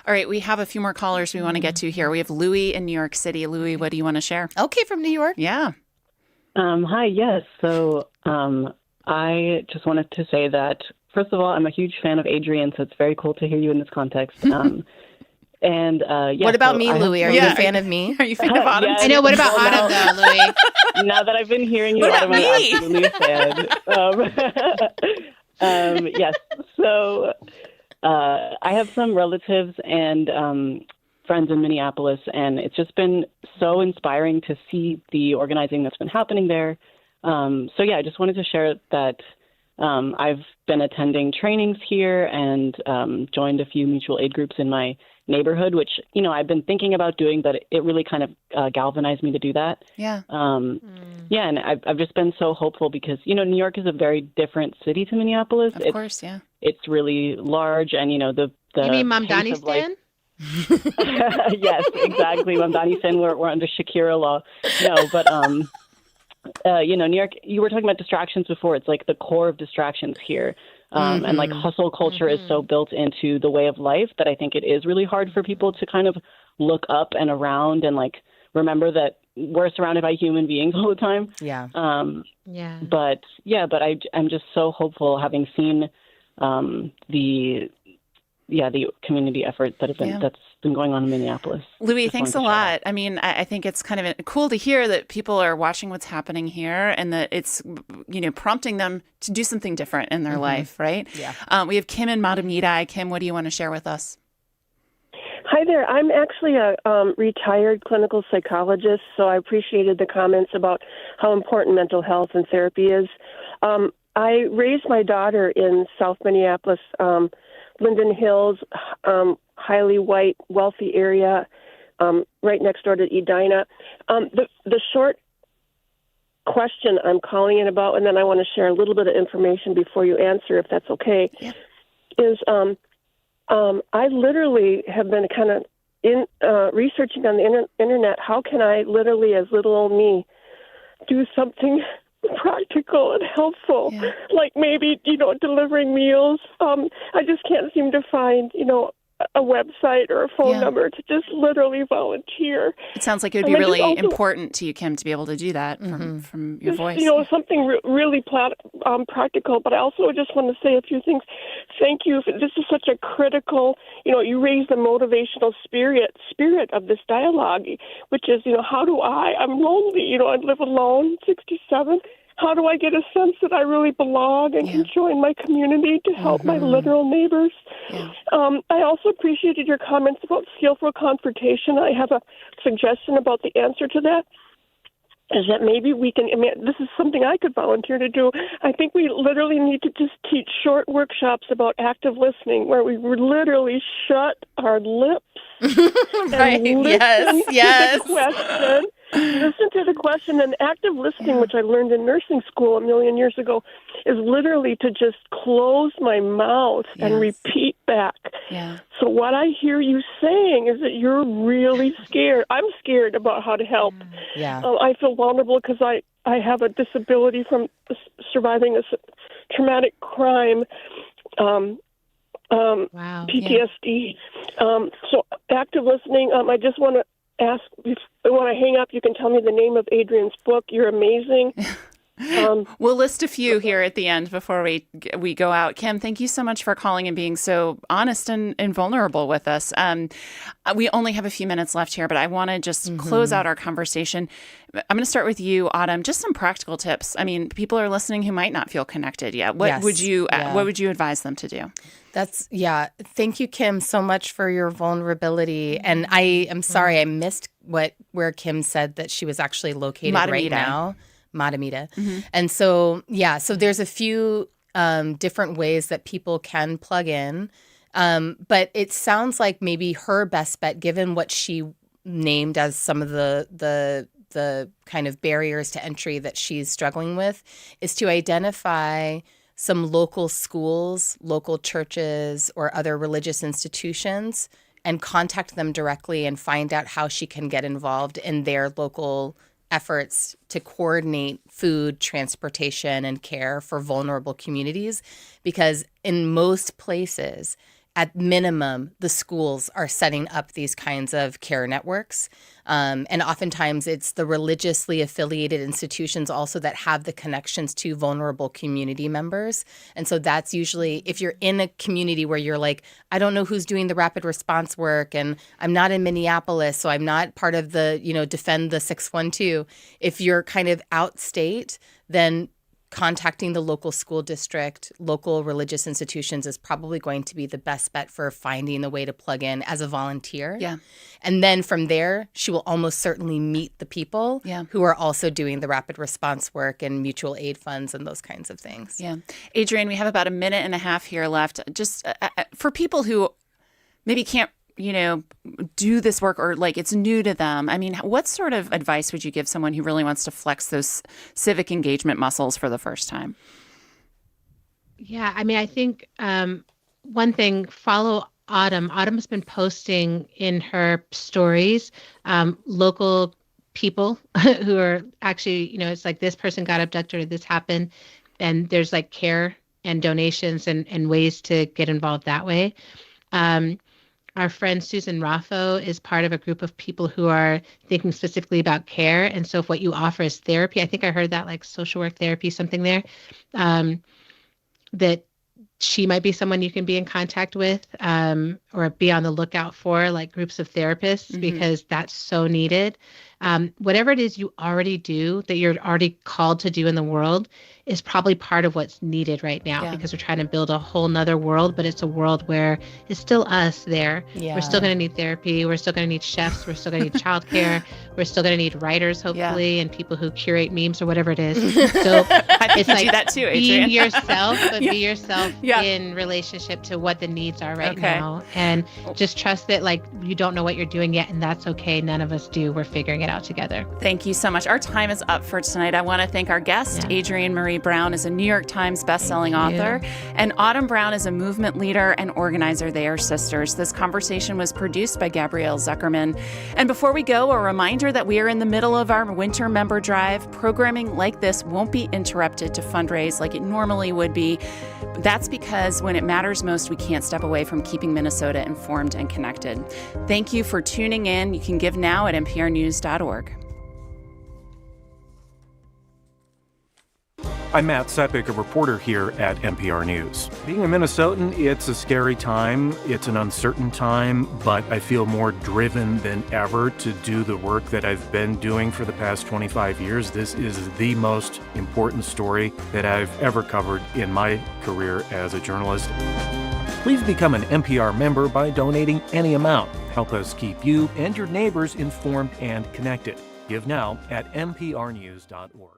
All right. We have a few more callers we want to get to here. We have Louie in New York City. Louie, what do you want to share? Okay, from New York. Yeah. Hi. Yes. So I just wanted to say that, first of all, I'm a huge fan of Adrienne, so it's very cool to hear you in this context. What about me, Louie? Are you a fan of me? Are you a fan of Autumn? Yes. I know. What about Autumn, though, Louie? Now that I've been hearing you, What Autumn, about I'm me? absolutely a fan. Yes. So I have some relatives and friends in Minneapolis, and it's just been so inspiring to see the organizing that's been happening there. I just wanted to share that I've been attending trainings here and joined a few mutual aid groups in my neighborhood, which, I've been thinking about doing, but it really kind of galvanized me to do that. Yeah. And I've just been so hopeful because, New York is a very different city to Minneapolis. Of course, yeah. It's really large, and, the You mean pace Mamdani of, Stan? Yes, exactly. Mamdani Stan, we're under Shakira law. No, but New York, you were talking about distractions before. It's like the core of distractions here. And like hustle culture is so built into the way of life that I think it is really hard for people to kind of look up and around and like remember that we're surrounded by human beings all the time. Yeah. But I'm just so hopeful, having seen the community efforts that's been going on in Minneapolis. Louie, thanks a lot. I mean, I think it's kind of cool to hear that people are watching what's happening here and that it's, prompting them to do something different in their life, right? Yeah. We have Kim and Matamidi. Kim, what do you want to share with us? Hi there. I'm actually a retired clinical psychologist, so I appreciated the comments about how important mental health and therapy is. I raised my daughter in South Minneapolis, Linden Hills, highly white, wealthy area, right next door to Edina. The short question I'm calling in about, and then I want to share a little bit of information before you answer, if that's okay, is I literally have been kind of researching on the internet. How can I literally, as little old me, do something practical and helpful, like maybe, delivering meals. I just can't seem to find, a website or a phone Yeah. number to just literally volunteer. It sounds like it would And be I just really also- important to you, Kim, to be able to do that from your Just, voice. something really practical. But I also just want to say a few things. Thank you. This is such a critical, you raise the motivational spirit of this dialogue, which is, I'm lonely, I live alone, 67. How do I get a sense that I really belong and can join my community to help my literal neighbors? I also appreciated your comments about skillful confrontation. I have a suggestion about the answer to that. Is that maybe we can, this is something I could volunteer to do. I think we literally need to just teach short workshops about active listening where we literally shut our lips Right. and Yes. listen to the question. Listen to the question. And active listening, which I learned in nursing school a million years ago, is literally to just close my mouth and repeat back. Yeah. So what I hear you saying is that you're really scared. I'm scared about how to help. Yeah. I feel vulnerable because I have a disability from surviving a traumatic crime, PTSD. So active listening, I just want to ask, when I hang up, you can tell me the name of Adrienne's book. You're amazing. We'll list a few here at the end before we go out. Kim, thank you so much for calling and being so honest and vulnerable with us. We only have a few minutes left here, but I want to just close out our conversation. I'm going to start with you, Autumn. Just some practical tips. I mean, people are listening who might not feel connected yet. What would you advise them to do? Thank you, Kim, so much for your vulnerability. And I am sorry I missed where Kim said that she was actually located right now. Matamita. And so there's a few different ways that people can plug in. But it sounds like maybe her best bet, given what she named as some of the kind of barriers to entry that she's struggling with, is to identify some local schools, local churches, or other religious institutions and contact them directly and find out how she can get involved in their local efforts to coordinate food, transportation, and care for vulnerable communities. Because in most places, at minimum, the schools are setting up these kinds of care networks. And oftentimes it's the religiously affiliated institutions also that have the connections to vulnerable community members. And so that's usually, if you're in a community where you're like, I don't know who's doing the rapid response work, and I'm not in Minneapolis, so I'm not part of the, defend the 612. If you're kind of outstate, then contacting the local school district, local religious institutions is probably going to be the best bet for finding a way to plug in as a volunteer. Yeah. And then from there, she will almost certainly meet the people who are also doing the rapid response work and mutual aid funds and those kinds of things. Yeah. Adrienne, we have about a minute and a half here left. Just for people who maybe can't, do this work or like it's new to them. I mean, what sort of advice would you give someone who really wants to flex those civic engagement muscles for the first time? Yeah, I mean, I think one thing, follow Autumn. Autumn has been posting in her stories local people who are actually, it's like this person got abducted or this happened. And there's like care and donations and ways to get involved that way. Our friend Susan Raffo is part of a group of people who are thinking specifically about care. And so if what you offer is therapy, I think I heard that like social work therapy, something there, that she might be someone you can be in contact with or be on the lookout for, like groups of therapists, because that's so needed. Whatever it is you already do that you're already called to do in the world is probably part of what's needed right now because we're trying to build a whole nother world, but it's a world where it's still us there. Yeah. We're still going to need therapy. We're still going to need chefs. We're still going to need childcare. We're still going to need writers, hopefully, and people who curate memes or whatever it is. So it's like do that too, being Adrienne. yourself, but be yourself in relationship to what the needs are right now. And just trust that like you don't know what you're doing yet, and that's okay. None of us do. We're figuring it out together. Thank you so much. Our time is up for tonight. I want to thank our guest, Adrienne Maree Brene Brown is a New York Times bestselling author, and Autumn Brown is a movement leader and organizer. They are sisters. This conversation was produced by Gabrielle Zuckerman. And before we go, a reminder that we are in the middle of our winter member drive. Programming like this won't be interrupted to fundraise like it normally would be. That's because when it matters most, we can't step away from keeping Minnesota informed and connected. Thank you for tuning in. You can give now at nprnews.org. I'm Matt Sepik, a reporter here at NPR News. Being a Minnesotan, it's a scary time, it's an uncertain time, but I feel more driven than ever to do the work that I've been doing for the past 25 years. This is the most important story that I've ever covered in my career as a journalist. Please become an NPR member by donating any amount. Help us keep you and your neighbors informed and connected. Give now at nprnews.org.